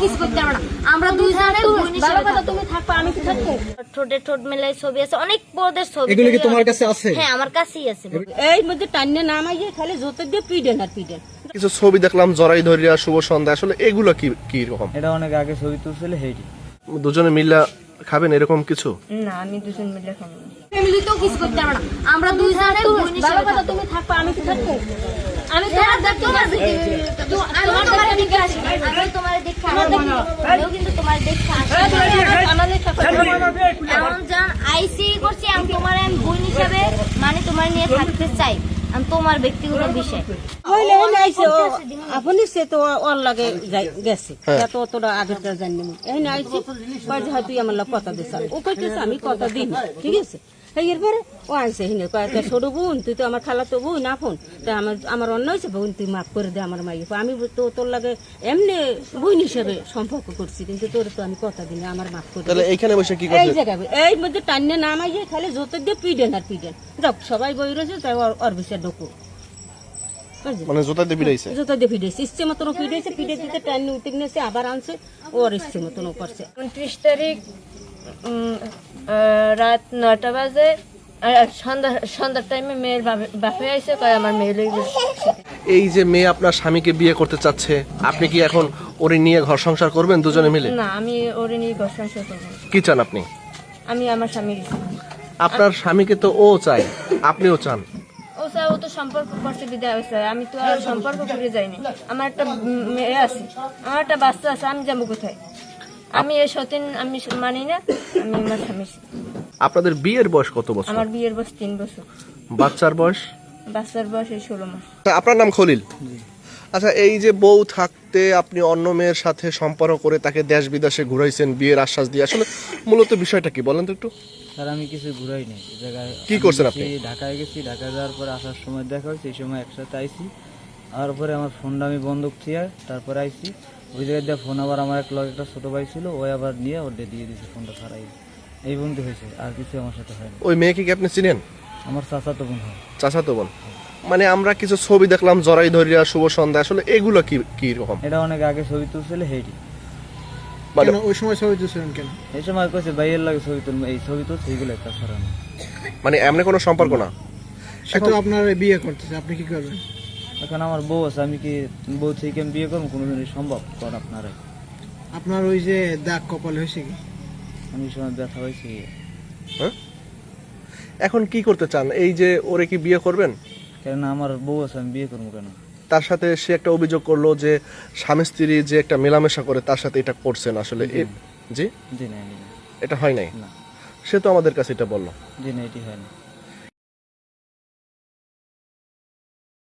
Kiss করতে পারবে না। আমরা দুইজনে ভালো কথা, তুমি থাকবা আমি কি থাকবো। ঠোঁটে ঠোঁট মেলাই ছবি আছে, অনেক বড়দের ছবি। এগুলো কি তোমার কাছে আছে? হ্যাঁ, আমার কাছেই আছে। এই মধ্যে টান্নে নামাইয়ে খালি জোতে দিয়ে পিডেন আর পিডেন। কিছু ছবি দেখলাম জরাই ধরিয়া শুভ সন্ধ্যা, আসলে এগুলো কি কি রকম? এটা অনেক আগে ছবি তুলছিল হেইটি। দুজনে মিলা খাবেন এরকম কিছু? না, আমি দুজন মিলে খাবো। ফ্যামিলিতেও কিস করতে পারবে না। আমরা দুইজনে ভালো কথা, তুমি থাকবা আমি কি থাকবো। আমি তোমার দেখতে পাচ্ছি, আমি তোমার দিকে আসি, আমি তোমার দেখে আমিও কিন্তু তোমার দেখে আসি। এমন যখন আইসি করছি, আমি তোমার বোন হিসাবে মানে তোমার নিয়ে থাকতে চাই। আমি তোমার ব্যক্তিগত বিষয় হইলে নাইছে আপনি সে তো ওর লাগে গেছে এত অতটা আগেরটা জানি এই নাইছে কয় যে তুই আমার লোক কথা দিস, ও কইতেছে আমি কথা দিই, ঠিক আছে। এরপরে ও আইসে হিনে কয়েকটা ছোট বোন, তুই তো আমার খালা তো বোন না ফোন, তা আমার অন্য হয়েছে বোন, তুই মাফ করে দে আমার মাইকে। আমি তো তোর লাগে এমনি বোন হিসেবে সম্পর্ক করছি, কিন্তু তোর তো আমি কথা দিই আমার মাফ করে। তাহলে এইখানে বসে কি এই করছে? জায়গায় এই মধ্যে টান্নে নামাইয়ে খালি জোতে দিয়ে পিডেন আর পিডেন। যাক সবাই বই রয়েছে, তাই ওর বিষয়ে ঢোকো মানে জোতা দিয়ে পিড়াইছে? জোতা দিয়ে ফিডেছে, ইচ্ছে মতন ফিডেছে, ফিডে দিতে টাইম উঠে নিয়েছে, আবার আনছে, ওর ইচ্ছে মতন করছে। 29 তারিখ রাত 9টা বাজে, সন্ধ্যার টাইমে মেয়ের বাপে আইসে, কয় আমার মেয়ে লেগে। এই যে মেয়ে আপনার স্বামীকে বিয়ে করতে চাচ্ছে, আপনি কি এখন ওরে নিয়ে ঘর সংসার করবেন দুজনে মিলে? না, আমি ওরে নিয়ে ঘর সংসার করবো না। কি চান আপনি? আমি আমার স্বামীর, আপনার স্বামীকে তো ও চায়, আপনিও চান। ও স্যার, ও তো সম্পর্ক করছে বিদায় হয়েছে, আমি তো আর সম্পর্ক করে যাইনি। আমার একটা মেয়ে আছে, আমার একটা বাচ্চা আছে, আমি যাবো কোথায়? আমি এই সতীন আমি মানি না, আমি আমার স্বামী। আপনাদের বিয়ের বয়স কত বছর? আমার বিয়ের বয়স 3 বছর, বাচ্চার বয়স? বাচ্চার বয়স 16 মাস। আপনার নাম খলিল? আচ্ছা, এই যে বউ থাকতে আপনি অন্য মেয়ের সাথে সম্পর্ক করে তাকে দেশ বিদেশে ঘুরাইছেন বিয়ের আশ্বাস দিয়ে, আসলে মূলত বিষয়টা কি বলেন তো একটু? স্যার আমি কিছু ঘুরাই নাই জায়গায়। কি করছেন আপনি? ঢাকায় গেছি, ঢাকায় যাওয়ার পরে আসার সময় দেখা হয়েছে, এই সময় একসাথে আইছি। আর পরে আমার ফোনটা আমি বন্ধক থিয়ে তারপরে আইছি, ওই জায়গায় দিয়ে ফোন আবার আমার একটা ছোটো ভাই ছিল, ওই আবার নিয়ে ওর দিয়ে দিয়েছে ফোনটা ছাড়াই। এই বন্ধু হয়েছে, আর কিছু আমার সাথে হয়নি। ওই মেয়েকে কি আপনি চিনেন? আমার চাচাতো বোন হয়। চাচাতো বোন? মানে আমরা কিছু ছবি দেখলাম জরাই ধরিয়া শুভ সন্ধ্যা, আসলে এগুলো কি কি রকম? এটা অনেক আগে ছবি তুলছিল হেইটি। মানে ওই সময় ছবি তুলছিলেন কেন? এই সময় কইছে ভাইয়ের লাগে ছবি তুলবো, এই ছবি তো সেইগুলো একটা ছড়ানো। মানে এমনি কোনো সম্পর্ক না? সে তো আপনার বিয়ে করতেছে, আপনি কি করবেন? এখন আমার বউ আছে, আমি কি বউ থেকে আমি বিয়ে করবো? কোনোদিনই সম্ভব কর আপনারা? আপনার ওই যে দাগ কপাল হয়েছে কি? আমি সময় ব্যথা হয়েছি। হ্যাঁ, এখন কি করতে চান? এই যে ওরে কি বিয়ে করবেন? কেন আমার বউ আছে, আমি বিয়ে করবো কেন? তার সাথে সে একটা অভিযোগ করলো যে স্বামী স্ত্রী যে একটা মেলামেশা করে তার সাথে এটা করছেন, আসলে জি জি না, এটা হয় নাই? না। সে তো আমাদের কাছে এটা বললো। জি না, এটি হয় না।